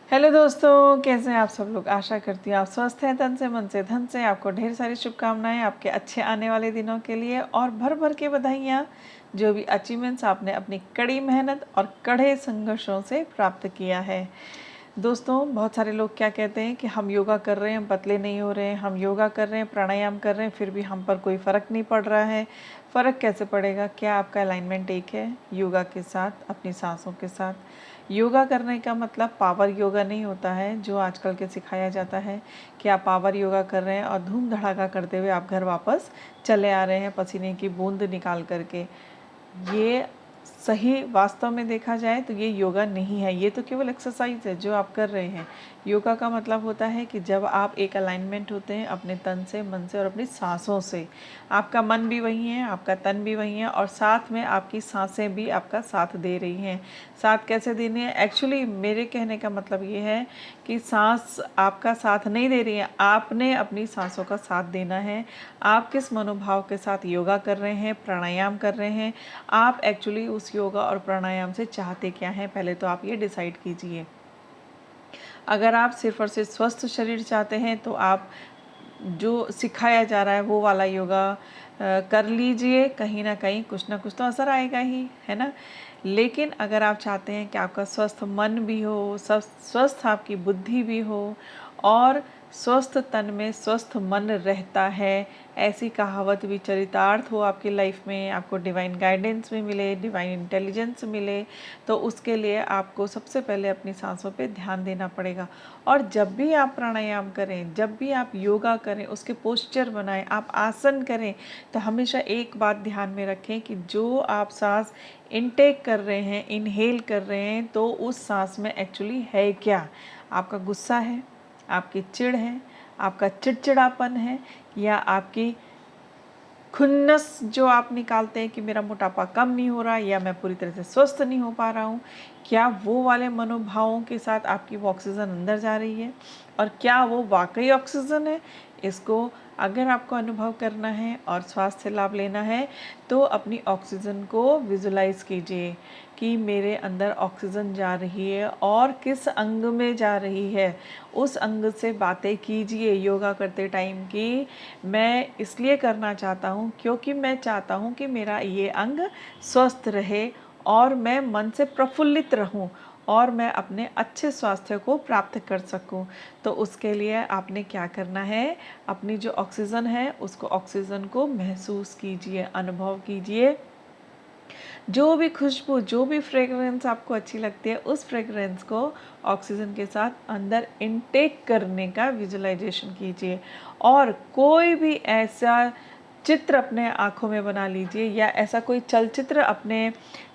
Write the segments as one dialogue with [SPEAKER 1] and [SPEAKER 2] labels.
[SPEAKER 1] Hello दोस्तों, कैसे हैं आप सब लोग। आशा करती हूँ आप स्वस्थ हैं, तन से मन से धन से। आपको ढेर सारी शुभकामनाएं आपके अच्छे आने वाले दिनों के लिए और भर भर के बधाइयाँ जो भी अचीवमेंट्स आपने अपनी कड़ी मेहनत और कड़े संघर्षों से प्राप्त किया है। दोस्तों, बहुत सारे लोग क्या कहते हैं कि हम योगा कर रहे हैं, पतले नहीं हो रहे हैं, हम योगा कर रहे हैं, प्राणायाम कर रहे हैं, फिर भी हम पर कोई फ़र्क नहीं पड़ रहा है। फ़र्क कैसे पड़ेगा? क्या आपका अलाइनमेंट एक है योगा के साथ, अपनी सांसों के साथ? योगा करने का मतलब पावर योगा नहीं होता है जो आजकल के सिखाया जाता है कि आप पावर योगा कर रहे हैं और धूम धड़ाका करते हुए आप घर वापस चले आ रहे हैं पसीने की बूंद निकाल करके। ये सही वास्तव में देखा जाए तो ये योगा नहीं है, ये तो केवल एक्सरसाइज है जो आप कर रहे हैं। योगा का मतलब होता है कि जब आप एक अलाइनमेंट होते हैं अपने तन से, मन से और अपनी सांसों से। आपका मन भी वही है, आपका तन भी वही है और साथ में आपकी सांसें भी आपका साथ दे रही हैं। साथ कैसे देनी है? एक्चुअली मेरे कहने का मतलब ये है कि सांस आपका साथ नहीं दे रही है, आपने अपनी सांसों का साथ देना है। आप किस मनोभाव के साथ योगा कर रहे हैं, प्राणायाम कर रहे हैं, आप एक्चुअली उस योगा और प्राणायाम से चाहते क्या हैं, पहले तो आप ये डिसाइड कीजिए। अगर आप सिर्फ और सिर्फ स्वस्थ शरीर चाहते हैं तो आप जो सिखाया जा रहा है वो वाला योगा कर लीजिए, कहीं ना कहीं कुछ ना कुछ तो असर आएगा ही, है ना। लेकिन अगर आप चाहते हैं कि आपका स्वस्थ मन भी हो, स्वस्थ आपकी बुद्धि भी हो और स्वस्थ तन में स्वस्थ मन रहता है, ऐसी कहावत भी चरितार्थ हो आपकी लाइफ में, आपको डिवाइन गाइडेंस भी मिले, डिवाइन इंटेलिजेंस मिले, तो उसके लिए आपको सबसे पहले अपनी सांसों पे ध्यान देना पड़ेगा। और जब भी आप प्राणायाम करें, जब भी आप योगा करें, उसके पोस्चर बनाएं, आप आसन करें, तो हमेशा एक बात ध्यान में रखें कि जो आप सांस इनटेक कर रहे हैं, इनहेल कर रहे हैं, तो उस सांस में एक्चुअली है क्या? आपका गुस्सा है, आपकी चिढ़ है, आपका चिड़चिड़ापन है, या आपकी खुन्नस जो आप निकालते हैं कि मेरा मोटापा कम नहीं हो रहा या मैं पूरी तरह से स्वस्थ नहीं हो पा रहा हूँ, क्या वो वाले मनोभावों के साथ आपकी वो ऑक्सीजन अंदर जा रही है और क्या वो वाकई ऑक्सीजन है? इसको अगर आपको अनुभव करना है और स्वास्थ्य लाभ लेना है तो अपनी ऑक्सीजन को विजुलाइज कीजिए कि मेरे अंदर ऑक्सीजन जा रही है और किस अंग में जा रही है। उस अंग से बातें कीजिए योगा करते टाइम कि मैं इसलिए करना चाहता हूँ क्योंकि मैं चाहता हूँ कि मेरा ये अंग स्वस्थ रहे और मैं मन से प्रफुल्लित रहूँ और मैं अपने अच्छे स्वास्थ्य को प्राप्त कर सकूं। तो उसके लिए आपने क्या करना है, अपनी जो ऑक्सीजन है उसको ऑक्सीजन को महसूस कीजिए, अनुभव कीजिए। जो भी खुशबू, जो भी फ्रेगरेंस आपको अच्छी लगती है उस फ्रेगरेंस को ऑक्सीजन के साथ अंदर इनटेक करने का विजुलाइजेशन कीजिए। और कोई भी ऐसा चित्र अपने आँखों में बना लीजिए या ऐसा कोई चलचित्र अपने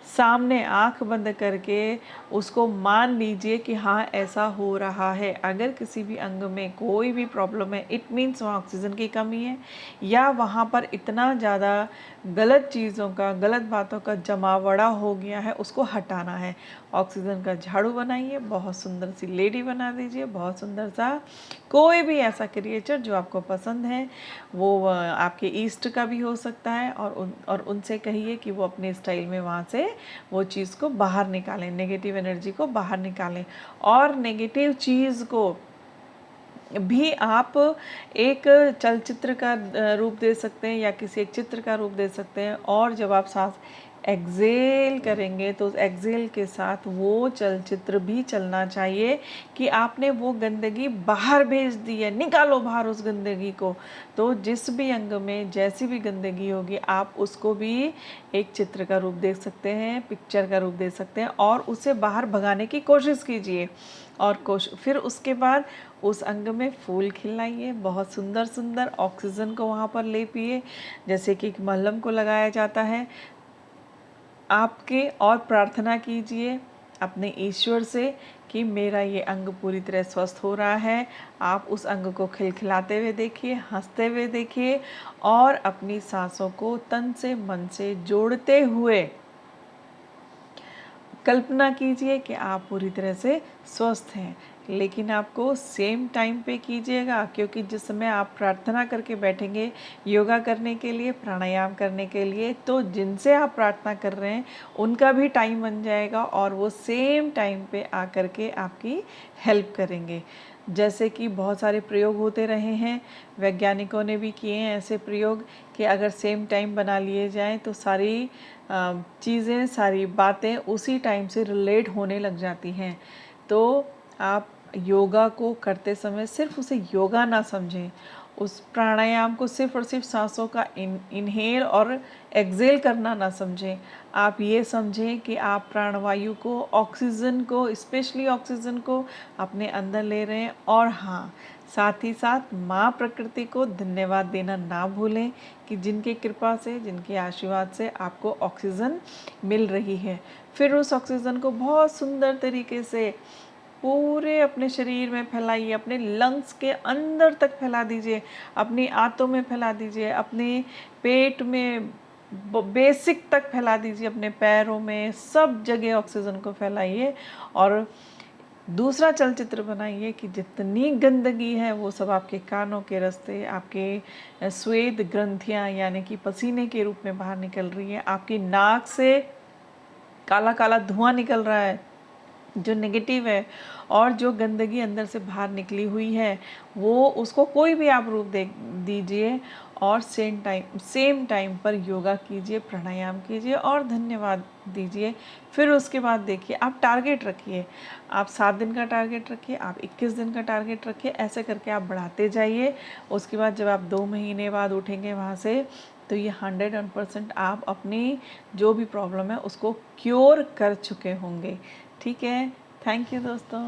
[SPEAKER 1] सामने आँख बंद करके उसको मान लीजिए कि हाँ ऐसा हो रहा है। अगर किसी भी अंग में कोई भी प्रॉब्लम है, इट मीन्स वहाँ ऑक्सीजन की कमी है या वहाँ पर इतना ज़्यादा गलत चीज़ों का, गलत बातों का जमावड़ा हो गया है, उसको हटाना है। ऑक्सीजन का झाड़ू बनाइए, बहुत सुंदर सी लेडी बना दीजिए, बहुत सुंदर सा कोई भी ऐसा क्रिएचर जो आपको पसंद है, वो आपके ईस्ट का भी हो सकता है और उनसे कहिए कि वो अपने स्टाइल में वहाँ से वो चीज़ को बाहर निकालें, नेगेटिव एनर्जी को बाहर निकालें। और नेगेटिव चीज़ को भी आप एक चलचित्र का रूप दे सकते हैं या किसी एक चित्र का रूप दे सकते हैं। और जब आप सांस एक्सेल करेंगे तो उस एक्सेल के साथ वो चलचित्र भी चलना चाहिए कि आपने वो गंदगी बाहर भेज दी है, निकालो बाहर उस गंदगी को। तो जिस भी अंग में जैसी भी गंदगी होगी आप उसको भी एक चित्र का रूप दे सकते हैं, पिक्चर का रूप दे सकते हैं और उसे बाहर भगाने की कोशिश कीजिए। और फिर उसके बाद उस अंग में फूल खिलाइए, बहुत सुंदर सुंदर ऑक्सीजन को वहाँ पर लेपिए जैसे कि मलहम को लगाया जाता है आपके। और प्रार्थना कीजिए अपने ईश्वर से कि मेरा ये अंग पूरी तरह स्वस्थ हो रहा है। आप उस अंग को खिलखिलाते हुए देखिए, हंसते हुए देखिए और अपनी सांसों को तन से मन से जोड़ते हुए कल्पना कीजिए कि आप पूरी तरह से स्वस्थ हैं। लेकिन आपको सेम टाइम पे कीजिएगा, क्योंकि जिस समय आप प्रार्थना करके बैठेंगे योगा करने के लिए, प्राणायाम करने के लिए, तो जिनसे आप प्रार्थना कर रहे हैं उनका भी टाइम बन जाएगा और वो सेम टाइम पे आकर के आपकी हेल्प करेंगे। जैसे कि बहुत सारे प्रयोग होते रहे हैं, वैज्ञानिकों ने भी किए हैं ऐसे प्रयोग कि अगर सेम टाइम बना लिए जाएं तो सारी चीज़ें, सारी बातें उसी टाइम से रिलेट होने लग जाती हैं। तो आप योगा को करते समय सिर्फ उसे योगा ना समझें, उस प्राणायाम को सिर्फ और सिर्फ सांसों का इनहेल और एक्सेल करना ना समझें। आप ये समझें कि आप प्राणवायु को, ऑक्सीजन को, स्पेशली ऑक्सीजन को अपने अंदर ले रहे हैं। और हाँ, साथ ही साथ माँ प्रकृति को धन्यवाद देना ना भूलें कि जिनकी कृपा से, जिनके आशीर्वाद से आपको ऑक्सीजन मिल रही है। फिर उस ऑक्सीजन को बहुत सुंदर तरीके से पूरे अपने शरीर में फैलाइए, अपने लंग्स के अंदर तक फैला दीजिए, अपनी आंतों में फैला दीजिए, अपने पेट में बेसिक तक फैला दीजिए, अपने पैरों में, सब जगह ऑक्सीजन को फैलाइए। और दूसरा चलचित्र बनाइए कि जितनी गंदगी है वो सब आपके कानों के रास्ते, आपके स्वेद ग्रंथियाँ यानी कि पसीने के रूप में बाहर निकल रही है, आपकी नाक से काला काला धुआं निकल रहा है जो नेगेटिव है, और जो गंदगी अंदर से बाहर निकली हुई है वो, उसको कोई भी आप रूप दे दीजिए और सेम टाइम पर योगा कीजिए, प्राणायाम कीजिए और धन्यवाद दीजिए। फिर उसके बाद देखिए, आप टारगेट रखिए, आप 7 दिन का टारगेट रखिए, आप 21 दिन का टारगेट रखिए, ऐसे करके आप बढ़ाते जाइए। उसके बाद जब आप 2 महीने बाद उठेंगे वहाँ से, तो ये 100% आप अपनी जो भी प्रॉब्लम है उसको क्योर कर चुके होंगे। ठीक है, थैंक यू दोस्तों।